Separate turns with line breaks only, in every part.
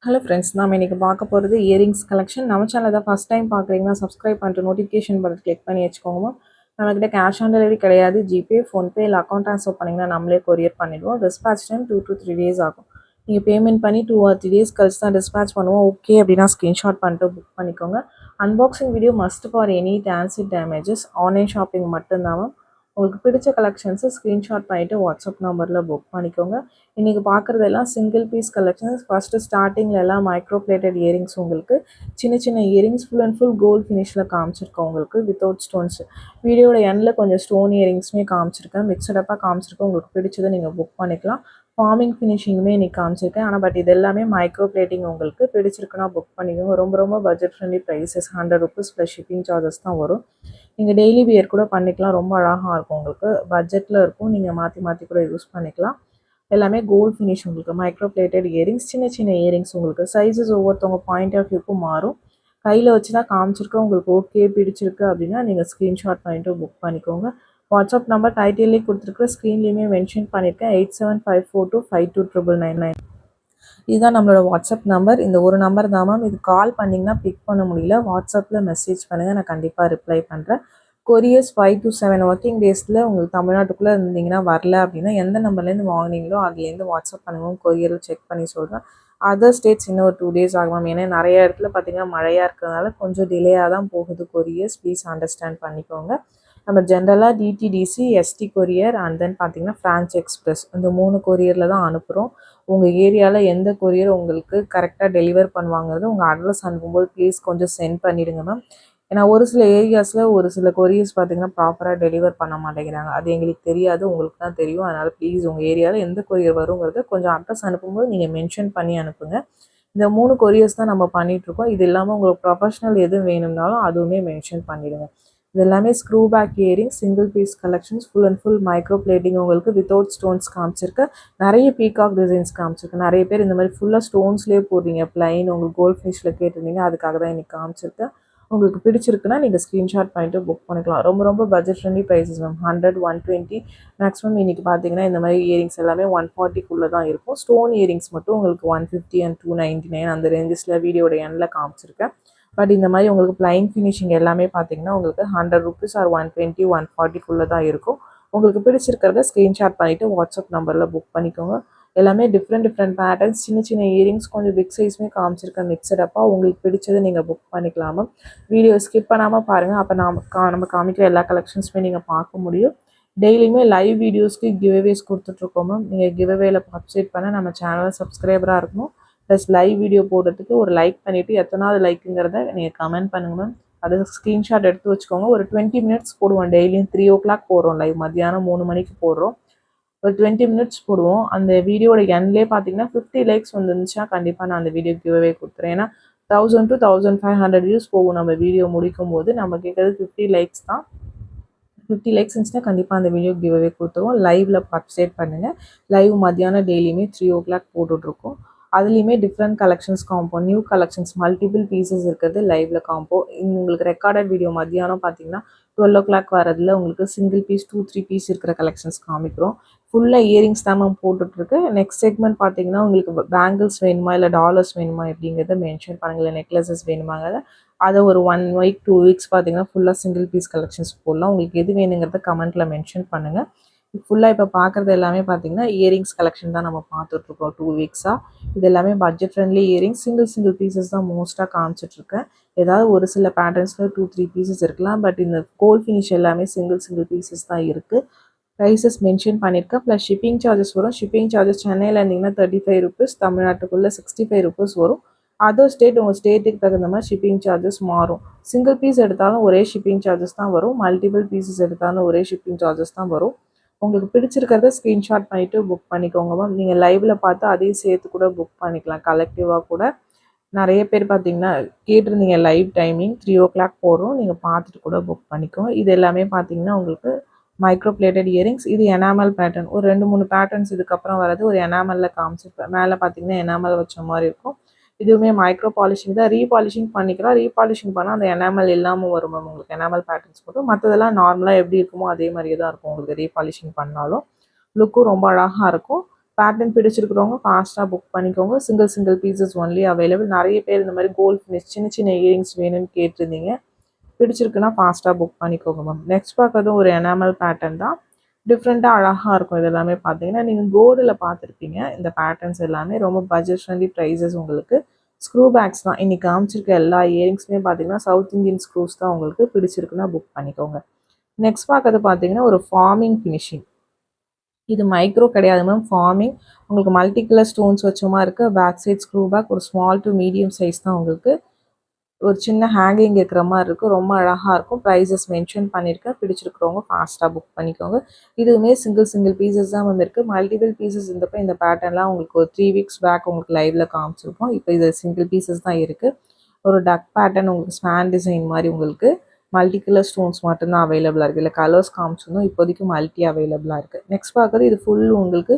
Hello friends, நம்ம இன்றைக்கி பார்க்க போகிறது இயரிங்ஸ் கலெக்ஷன். நம்ம சேனல் தான் ஃபஸ்ட் டைம் பார்க்குறீங்கன்னா சப்ஸ்கிரைப் பண்ணிட்டு நோட்டிஃபிகேஷன் பட்டன் கிளிக் பண்ணி வச்சுக்கோங்க. நம்மக்கிட்ட கேஷ் ஆன் டெலிவரி கிடையாது. ஜிபே, ஃபோன்பே இல்லை அக்கௌண்ட் ட்ரான்ஸ்ஃபர் பண்ணிங்கன்னா நம்மளே கொரியர் பண்ணிவிடுவோம். டிஸ்பேச் டைம் 2 to 3 days ஆகும். நீங்கள் பேமெண்ட் பண்ணி 2 or 3 days கழிச்சு தான் டிஸ்பேச் பண்ணுவோம். ஓகே அப்படின்னா ஸ்க்ரீன்ஷாட் பண்ணிட்டு புக் பண்ணிக்கோங்க. Unboxing video must for any transit damages. Online shopping மட்டும்தான். உங்களுக்கு பிடிச்ச கலெக்ஷன்ஸை ஸ்க்ரீன்ஷாட் பண்ணிவிட்டு வாட்ஸ்அப் நம்பரில் புக் பண்ணிக்கோங்க. இன்றைக்கி பார்க்குறதெல்லாம் சிங்கிள் பீஸ் கலெக்ஷன்ஸ். ஃபஸ்ட்டு ஸ்டார்டிங்கில் எல்லாம் மைக்ரோ பிளேட்டட் இயரிங்ஸ், உங்களுக்கு சின்ன சின்ன earrings full and full gold ஃபினிஷில் காமிச்சிருக்கோம். உங்களுக்கு வித்தவுட் ஸ்டோன்ஸ். வீடியோட எண்டில் கொஞ்சம் ஸ்டோன் இயரிங்ஸுமே காமிச்சிருக்கேன். மிக்சடப்பாக காமிச்சிருக்கேன். உங்களுக்கு பிடிச்சதை நீங்கள் புக் பண்ணிக்கலாம். ஃபார்மிங் ஃபினிஷிங்குமே இன்றைக்கி காமிச்சிருக்கேன். ஆனால் இது எல்லாமே மைக்ரோ பிளேட்டிங். உங்களுக்கு பிடிச்சிருக்குன்னா புக் பண்ணிக்கோங்க. ரொம்ப ரொம்ப budget friendly prices. 100 rupees plus shipping charges தான் வரும். நீங்கள் டெய்லி வியர் கூட பண்ணிக்கலாம். ரொம்ப அழகாக இருக்கும். உங்களுக்கு பட்ஜெட்டில் இருக்கும். நீங்கள் மாற்றி மாற்றி கூட யூஸ் பண்ணிக்கலாம். எல்லாமே கோல்ட் ஃபினிஷ். உங்களுக்கு மைக்ரோ பிளேட்டட் இயரிங்ஸ், சின்ன சின்ன இயரிங்ஸ். உங்களுக்கு சைஸஸ் ஒவ்வொருத்தவங்க பாயிண்ட் ஆஃப் வியூக்கும் மாறும். கையில் வச்சு தான் காமிச்சிருக்கேன். உங்களுக்கு ஓகே பிடிச்சிருக்கு அப்படின்னா நீங்கள் ஸ்க்ரீன்ஷாட் பண்ணிட்டு புக் பண்ணிக்கோங்க. வாட்ஸ்அப் நம்பர் டைட்டிலே கொடுத்துருக்குற, ஸ்க்ரீன்லேயுமே மென்ஷன் பண்ணியிருக்கேன். 8754252999. இதுதான் நம்மளோட வாட்ஸ்அப் நம்பர். இந்த ஒரு நம்பர் தான் மேம். இது கால் பண்ணிங்கன்னா பிக் பண்ண முடியல. வாட்ஸ்அப்பில் மெசேஜ் பண்ணுங்கள், நான் கண்டிப்பாக ரிப்ளை பண்ணுறேன். கொரியர்ஸ் 5 to 7 ஒர்க்கிங் டேஸில் உங்களுக்கு தமிழ்நாட்டுக்குள்ளே இருந்தீங்கன்னா வரல அப்படின்னா எந்த நம்பர்லேருந்து வாங்கினீங்களோ அதுலேருந்து வாட்ஸ்அப் பண்ணுவோம். கொரியரில் செக் பண்ணி சொல்கிறேன். அதர் ஸ்டேட்ஸ் இன்னும் ஒரு 2 days ஆகும். ஏன்னா நிறைய இடத்துல பார்த்திங்கன்னா மழையாக இருக்கிறதுனால கொஞ்சம் டிலேயாக தான் போகுது கொரியர்ஸ். ப்ளீஸ் அண்டர்ஸ்டாண்ட் பண்ணிக்கோங்க. நம்ம ஜென்ரலாக DTDC, ST courier and then பார்த்திங்கன்னா ஃப்ரான்ச் எக்ஸ்பிரஸ், இந்த 3 கொரியரில் தான் அனுப்புகிறோம். உங்கள் ஏரியாவில் எந்த கொரியர் உங்களுக்கு கரெக்டாக டெலிவர் பண்ணுவாங்கிறது உங்கள் அட்ரஸ் அனுப்பும்போது ப்ளீஸ் கொஞ்சம் சென்ட் பண்ணிவிடுங்க மேம். ஏன்னா ஒரு சில ஏரியாஸில் ஒரு சில கொரியர்ஸ் பார்த்திங்கன்னா ப்ராப்பராக டெலிவர் பண்ண மாட்டேங்கிறாங்க. அது எங்களுக்கு தெரியாது, உங்களுக்கு தான் தெரியும். அதனால் ப்ளீஸ் உங்கள் ஏரியாவில் எந்த கொரியர் வருங்கிறத கொஞ்சம் அட்ரஸ் அனுப்பும்போது நீங்கள் மென்ஷன் பண்ணி அனுப்புங்க. இந்த 3 கொரியர்ஸ் தான் நம்ம பண்ணிகிட்ருக்கோம். இது இல்லாமல் உங்களுக்கு ப்ரொஃபஷ்னல் எதுவும் வேணும்னாலும் அதுவுமே மென்ஷன் பண்ணிவிடுங்க. இது எல்லாமே screw back earring, single piece collections, full and full micro plating. உங்களுக்கு வித்தவுட் ஸ்டோன்ஸ் காமிச்சிருக்கு. நிறைய பீகாக் டிசைன்ஸ் காமிச்சிருக்கு. நிறைய பேர் இந்த மாதிரி ஃபுல்லாக ஸ்டோன்ஸ்லேயே போடுறீங்க, பிளைன் உங்களுக்கு கோல்ட் ஃபினிஷில் கேட்டிருந்தீங்க. அதுக்காக தான் எனக்கு காமிச்சிருக்கு. உங்களுக்கு பிடிச்சிருக்குன்னா நீங்கள் ஸ்க்ரீன்ஷாட் பண்ணிட்டு புக் பண்ணிக்கலாம். ரொம்ப ரொம்ப budget friendly prices ma'am. 100, 120 maximum. இன்றைக்கி பார்த்தீங்கன்னா இந்த மாதிரி இயரிங்ஸ் எல்லாமே 140க்குள்ளே தான் இருக்கும். ஸ்டோன் இயரிங்ஸ் மட்டும் உங்களுக்கு 150 and 299 அந்த ரேஞ்சஸில் வீடியோட எண்டில் காமிச்சிருக்கேன். பட் இந்த மாதிரி உங்களுக்கு பிளைன் ஃபினிஷிங் எல்லாமே பார்த்தீங்கன்னா உங்களுக்கு 100 rupees or 120, 140க்குள்ளே தான் இருக்கும். உங்களுக்கு பிடிச்சிருக்கிறத ஸ்க்ரீன்ஷாட் பண்ணிவிட்டு வாட்ஸ்அப் நம்பரில் புக் பண்ணிக்கோங்க. எல்லாமே டிஃப்ரெண்ட் பேட்டர்ன்ஸ், சின்ன சின்ன இயரிங்ஸ், கொஞ்சம் பிக் சைஸுமே காமிச்சிருக்கேன் மிக்சடப்பாக. உங்களுக்கு பிடிச்சதை நீங்கள் புக் பண்ணிக்கலாமா. வீடியோ ஸ்கிப் பண்ணாமல் பாருங்கள். அப்போ நம்ம காமிக்கிற எல்லா கலெக்ஷன்ஸுமே நீங்கள் பார்க்க முடியும். டெய்லியுமே லைவ் வீடியோஸ்க்கு கிவ்அவேஸ் கொடுத்துட்ருக்கோம் மேம். நீங்கள் கிவ்அவேல பார்ட்டிசிபேட் பண்ண நம்ம சேனலில் சப்ஸ்கிரைபராக இருக்கணும். ப்ளஸ் லைவ் வீடியோ போடுறதுக்கு ஒரு லைக் பண்ணிவிட்டு எத்தனாவது லைக்குங்கிறத நீங்கள் கமெண்ட் பண்ணுங்கள் மேம். அதை ஸ்க்ரீன்ஷாட் எடுத்து வச்சுக்கோங்க. ஒரு 20 minutes போடுவோம். டெய்லியும் 3 o'clock போடுறோம் லைவ். மத்தியானம் 3 மணிக்கு போடுறோம். ஒரு 20 minutes போடுவோம். அந்த வீடியோட எண்ட்லேயே பார்த்தீங்கன்னா 50 likes வந்துருந்துச்சுன்னா கண்டிப்பாக நான் அந்த வீடியோ கிவ்அவே கொடுத்துறேன். ஏன்னா 1000 to 1500 views போகும் நம்ம வீடியோ முடிக்கும் போது. நம்ம கேட்குறது 50 likes தான். 50 likes இருந்துச்சுன்னா கண்டிப்பாக அந்த வீடியோ கிவ்அவே கொடுத்துருவோம். லைவில் பார்ட்டிசிபேட் பண்ணுங்கள். லைவ் மத்தியானம் டெய்லியுமே 3 o'clock போட்டுட்ருக்கோம். அதுலேயுமே different collections combo, new collections, multiple pieces இருக்கிறது லைவில் காம்போ. உங்களுக்கு ரெக்கார்டட் வீடியோ மத்தியானம் பார்த்தீங்கன்னா 12 o'clock வரதில் உங்களுக்கு சிங்கிள் பீஸ் 2, 3 பீஸ் இருக்கிற கலெக்ஷன்ஸ் காமிக்கிறோம். ஃபுல்லாக இயரிங்ஸ் தான் மேம் போட்டுட்ருக்கு. நெக்ஸ்ட் செக்மெண்ட் பார்த்தீங்கன்னா உங்களுக்கு பேங்கிள்ஸ் வேணுமா இல்லை டாலர்ஸ் வேணுமா அப்படிங்கிறத மென்ஷன் பண்ணுங்கள். இல்லை நெக்லஸஸ் வேணுமாங்கிறத அதை ஒரு 1 week 2 weeks பார்த்தீங்கன்னா ஃபுல்லாக சிங்கிள் பீஸ் கலெக்ஷன்ஸ் போடலாம். உங்களுக்கு எது வேணுங்கிறத கமெண்ட்டில் மென்ஷன் பண்ணுங்கள். ஃபுல்லாக இப்போ பார்க்குறது எல்லாமே பார்த்தீங்கன்னா இயரிங்ஸ் கலெக்ஷன் தான் நம்ம பார்த்துட்ருக்கோம் 2 weeks-ஆக. இது எல்லாமே budget friendly earrings. Single pieces தான் மோஸ்ட்டாக காமிச்சிட்ருக்கேன். ஏதாவது ஒரு சில பேட்டர்ன்ஸில் 2, 3 பீசஸ் இருக்கலாம். பட் இந்த கோல்ட் ஃபினிஷ் எல்லாமே சிங்கிள் பீசஸ் தான் இருக்குது. ப்ரைஸஸ் மென்ஷன் பண்ணியிருக்கேன். ப்ளஸ் ஷிப்பிங் சார்ஜஸ் வரும். ஷிப்பிங் சார்ஜஸ் சென்னையில் இருந்தீங்கன்னா 35 rupees, தமிழ்நாட்டுக்குள்ளே 65 rupees வரும். அதர் ஸ்டேட் உங்கள் ஸ்டேட்டுக்கு தகுந்த மாதிரி ஷிப்பிங் சார்ஜஸ் மாறும். சிங்கிள் பீஸ் எடுத்தாலும் ஒரே ஷிப்பிங் சார்ஜஸ் தான் வரும். மல்டிபிள் பீசஸ் எடுத்தாலும் ஒரே ஷிப்பிங் சார்ஜஸ் தான் வரும். உங்களுக்கு பிடிச்சிருக்கிறத ஸ்க்ரீன்ஷாட் பண்ணிவிட்டு புக் பண்ணிக்கோங்க மேம். நீங்கள் லைவில் பார்த்து அதையும் சேர்த்து கூட புக் பண்ணிக்கலாம். கலெக்டிவாக கூட நிறைய பேர் பார்த்தீங்கன்னா கேட்டிருந்தீங்க லைவ் டைமிங் 3 o'clock போடுறோம். நீங்கள் பார்த்துட்டு கூட புக் பண்ணிக்கோங்க. இது எல்லாமே பார்த்தீங்கன்னா உங்களுக்கு மைக்ரோ பிளேட்டட் இயரிங்ஸ். இது எனாமல் பேட்டர்ன். ஒரு 2, 3 பேட்டர்ன்ஸ் இதுக்கப்புறம் வர்றது ஒரு எனாமலில் காமிச்சிருப்பேன். மேலே பார்த்தீங்கன்னா எனாமல் வச்ச மாதிரி இருக்கும். இதுவுமே மைக்ரோ பாலிஷிங் தான். ரீபாலிஷிங் பண்ணிக்கலாம். ரீபாலிஷிங் பண்ணால் அந்த எனாமல் இல்லாமல் வரும் மேம். உங்களுக்கு எனாமல் பேட்டர்ன்ஸ் மட்டும். மற்றதெல்லாம் நார்மலாக எப்படி இருக்குமோ அதே மாதிரியே தான் இருக்கும். உங்களுக்கு ரீபாலிஷிங் பண்ணாலும் லுக்கும் ரொம்ப அழகாக இருக்கும். பேட்டர்ன் பிடிச்சிருக்கிறவங்க ஃபாஸ்ட்டாக புக் பண்ணிக்கோங்க. Single pieces only available. நிறைய பேர் இந்த மாதிரி கோல்ட் ஃபினிஷ் சின்ன சின்ன இயரிங்ஸ் வேணும்னு கேட்டிருந்தீங்க. பிடிச்சிருக்குன்னா ஃபாஸ்ட்டாக புக் பண்ணிக்கோங்க மேம். நெக்ஸ்ட் பார்க்கறதும் ஒரு எனாமல் பேட்டர்ன் தான். டிஃப்ரெண்ட்டாக அழகாக இருக்கும். இது எல்லாமே பார்த்தீங்கன்னா நீங்கள் கோல்டில் பார்த்துருப்பீங்க. இந்த பேட்டர்ன்ஸ் எல்லாமே ரொம்ப பட்ஜெட் ஃப்ரெண்ட்லி ப்ரைஸஸ். உங்களுக்கு ஸ்க்ரூ பேக்ஸ் தான் இன்றைக்கி காமிச்சிருக்க எல்லா இயரிங்ஸுமே பார்த்தீங்கன்னா சவுத் இந்தியன் ஸ்க்ரூஸ் தான். உங்களுக்கு பிடிச்சிருக்குன்னா புக் பண்ணிக்கோங்க. நெக்ஸ்ட் பார்க்கறது பார்த்தீங்கன்னா ஒரு ஃபார்மிங் ஃபினிஷிங். இது மைக்ரோ கிடையாது மேம், ஃபார்மிங். உங்களுக்கு மல்டி கலர் ஸ்டோன்ஸ் வச்சமா இருக்குது. பேக் சைட் ஸ்க்ரூ பேக் ஒரு ஸ்மால் டு மீடியம் சைஸ் தான். உங்களுக்கு ஒரு சின்ன ஹேங்கிங் இருக்கிற மாதிரி இருக்கும். ரொம்ப அழகாக இருக்கும். ப்ரைஸஸ் மென்ஷன் பண்ணியிருக்கேன். பிடிச்சிருக்கிறவங்க ஃபாஸ்ட்டாக புக் பண்ணிக்கோங்க. இதுவுமே சிங்கிள் பீசஸ் தான் மேம் இருக்குது. மல்டிபிள் பீசஸ் இருந்தப்போ இந்த பேட்டர்ன்லாம் உங்களுக்கு ஒரு 3 வீக்ஸ் பேக் உங்களுக்கு லைவில் காமிச்சிருப்போம். இப்போ இது சிங்கிள் பீசஸ் தான் இருக்குது. ஒரு டக் பேட்டர்ன் உங்களுக்கு ஸ்பேன் டிசைன் மாதிரி உங்களுக்கு மல்டி கலர் ஸ்டோன்ஸ் மட்டும்தான் அவைலபிளாக இருக்குது. இல்லை கலர்ஸ் காமிச்சிருந்தோம். இப்போதைக்கு மல்டி அவைலபிளாக இருக்குது. நெக்ஸ்ட் பார்க்குறது இது ஃபுல் உங்களுக்கு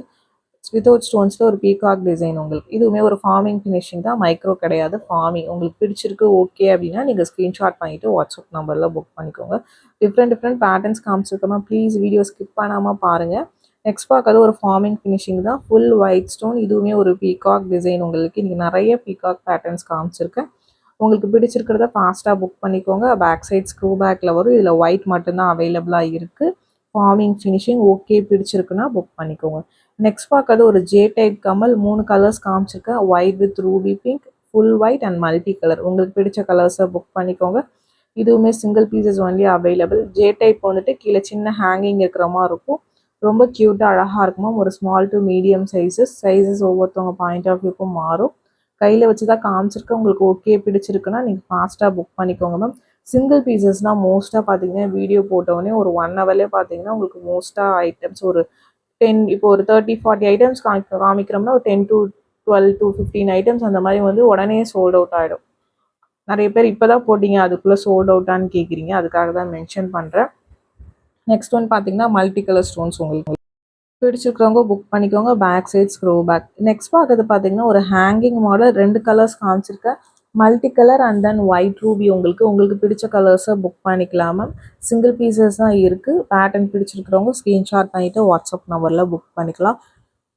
வித்தவுட் ஸ்டோன்ஸில் ஒரு பீகாக் டிசைன். உங்களுக்கு இதுவுமே ஒரு ஃபார்மிங் ஃபினிஷிங் தான், மைக்ரோ கிடையாது, ஃபார்மிங். உங்களுக்கு பிடிச்சிருக்கு ஓகே அப்படின்னா நீங்கள் ஸ்க்ரீன்ஷாட் பண்ணிவிட்டு வாட்ஸ்அப் நம்பரில் புக் பண்ணிக்கோங்க. டிஃப்ரெண்ட் பேட்டர்ன்ஸ் காமிச்சிருக்கோமா, ப்ளீஸ் வீடியோ ஸ்கிப் பண்ணாமல் பாருங்கள். நெக்ஸ்ட் பார்க்கறது ஒரு ஃபார்மிங் ஃபினிஷிங் தான், ஃபுல் ஒயிட் ஸ்டோன். இதுவுமே ஒரு பீகாக் டிசைன். உங்களுக்கு இன்றைக்கி நிறைய பீகாக் பேட்டர்ன்ஸ் காமிச்சிருக்கேன். உங்களுக்கு பிடிச்சிருக்கிறத ஃபாஸ்ட்டாக புக் பண்ணிக்கோங்க. பேக் சைட் ஸ்க்ரூ பேக்கில் வரும். இதில் ஒயிட் மட்டும்தான் அவைலபிளாக இருக்குது. ஃபார்மிங் ஃபினிஷிங் ஓகே, பிடிச்சிருக்குன்னா புக் பண்ணிக்கோங்க. நெக்ஸ்ட் பார்க்கறது ஒரு ஜே டைப் கமல். 3 கலர்ஸ் காமிச்சிருக்கேன். White with Ruby pink, full white and multi colour. உங்களுக்கு பிடிச்ச கலர்ஸை புக் பண்ணிக்கோங்க. இதுவுமே single pieces only available. J type வந்துட்டு கீழே சின்ன ஹேங்கிங் இருக்கிற மாதிரி இருக்கும். ரொம்ப க்யூட்டாக அழகாக இருக்குமா. ஒரு ஸ்மால் டு மீடியம் சைஸஸ் ஒவ்வொருத்தவங்க பாயிண்ட் ஆஃப் வியூக்கும் மாறும். கையில் வச்சு தான் காமிச்சிருக்கேன். உங்களுக்கு ஓகே பிடிச்சிருக்குன்னா நீங்கள் ஃபாஸ்ட்டாக புக் பண்ணிக்கோங்க மேம். சிங்கிள் பீசஸ்னால் மோஸ்ட்டாக பார்த்தீங்கன்னா வீடியோ போட்டோடனே ஒரு 1 ஹவர்லேயே பார்த்தீங்கன்னா உங்களுக்கு மோஸ்ட்டாக ஐட்டம்ஸ் ஒரு 10, இப்போ ஒரு 30-40 ஐட்டம்ஸ் காமிக்கிறோம்னா ஒரு 10 to 12 to 15 ஐட்டம்ஸ் அந்த மாதிரி வந்து உடனே சோல்ட் அவுட் ஆகிடும். நிறைய பேர் இப்போ தான் போட்டிங்க அதுக்குள்ளே சோல்ட் அவுட்டான்னு கேட்குறீங்க. அதுக்காக தான் மென்ஷன் பண்ணுறேன். நெக்ஸ்ட் ஒன் பார்த்தீங்கன்னா மல்டி கலர் ஸ்டோன்ஸ். உங்களுக்கு பிடிச்சிருக்கிறவங்க புக் பண்ணிக்கோங்க. Back side screw back. Next பார்க்கறது பார்த்தீங்கன்னா ஒரு ஹேங்கிங் மாடல். 2 கலர்ஸ் காமிச்சிருக்கேன். Multi colour and then white ruby. உங்களுக்கு பிடிச்ச கலர்ஸை புக் பண்ணிக்கலாம் மேம். சிங்கிள் பீசஸ் தான் இருக்குது. பேட்டர்ன் பிடிச்சிருக்கிறவங்க ஸ்க்ரீன்ஷாட் பண்ணிவிட்டு வாட்ஸ்அப் நம்பரில் புக் பண்ணிக்கலாம்.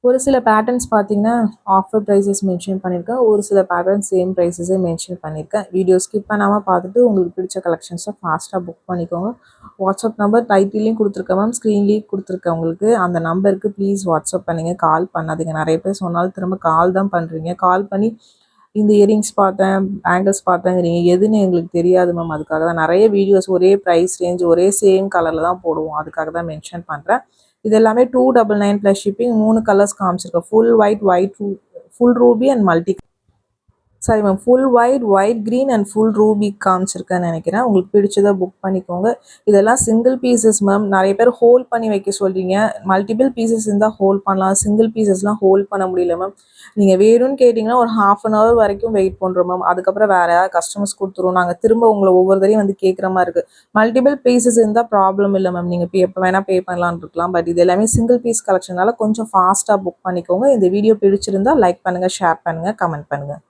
ஒரு சில பேட்டர்ன்ஸ் பார்த்தீங்கன்னா ஆஃபர் ப்ரைஸஸ் மென்ஷன் பண்ணியிருக்கேன். ஒரு சில பேட்டர்ன்ஸ் சேம் ப்ரைஸஸே மென்ஷன் பண்ணியிருக்கேன். வீடியோ ஸ்கிப் பண்ணாமல் பார்த்துட்டு உங்களுக்கு பிடிச்ச கலெக்ஷன்ஸை ஃபாஸ்ட்டாக புக் பண்ணிக்கோங்க. வாட்ஸ்அப் நம்பர் டைட்டிலையும் கொடுத்துருக்கேன் மேம், ஸ்க்ரீன்லேயும் கொடுத்துருக்கேன். உங்களுக்கு அந்த நம்பருக்கு ப்ளீஸ் வாட்ஸ்அப் பண்ணுங்கள், கால் பண்ணாதீங்க. நிறைய பேர் சொன்னாலும் திரும்ப கால் தான் பண்ணுறீங்க. கால் பண்ணி இந்த இயரிங்ஸ் பார்த்தேன், பேங்கிள்ஸ் பார்த்தேங்கிறீங்க. எதுன்னு எங்களுக்கு தெரியாது மேம். அதுக்காக தான் நிறைய வீடியோஸ் ஒரே ப்ரைஸ் ரேஞ்ச் ஒரே சேம் கலரில் தான் போடுவோம். அதுக்காக தான் மென்ஷன் பண்ணுறேன். இது எல்லாமே 299 ப்ளஸ் ஷிப்பிங். 3 கலர்ஸ் காமிச்சிருக்கேன். Full white full ruby and multi sorry ma'am, full white green and full ruby காமிச்சிருக்கேன்னு நினைக்கிறேன். உங்களுக்கு பிடிச்சதை புக் பண்ணிக்கோங்க. இதெல்லாம் சிங்கிள் பீசஸ் மேம். நிறைய பேர் ஹோல்ட் பண்ணி வைக்க சொல்கிறீங்க. மல்டிபிள் பீசஸ் இருந்தால் ஹோல்ட் பண்ணலாம். சிங்கிள் பீசஸ்லாம் ஹோல்ட் பண்ண முடியல மேம். நீங்கள் வேணும்னு கேட்டிங்கன்னா ஒரு 1/2 hour வரைக்கும் வெயிட் பண்ணுறோம் மேம். அதுக்கப்புறம் வேறு யாராவது கஸ்டமர்ஸ் கொடுத்துருவோம். நாங்கள் திரும்ப உங்களை ஒவ்வொரு தடையும் வந்து கேட்குற மாதிரி இருக்குது. மல்டிபிள் பீசஸ் இருந்தால் ப்ராப்ளம் இல்லை மேம். நீங்கள் எப்போ வேணால் பே பண்ணலான்னு இருக்கலாம். பட் இது எல்லாமே சிங்கிள் பீஸ் கலெக்ஷனால கொஞ்சம் ஃபாஸ்ட்டாக புக் பண்ணிக்கோங்க. இந்த வீடியோ பிடிச்சிருந்தால் லைக் பண்ணுங்கள், ஷேர் பண்ணுங்கள், கமெண்ட் பண்ணுங்கள்.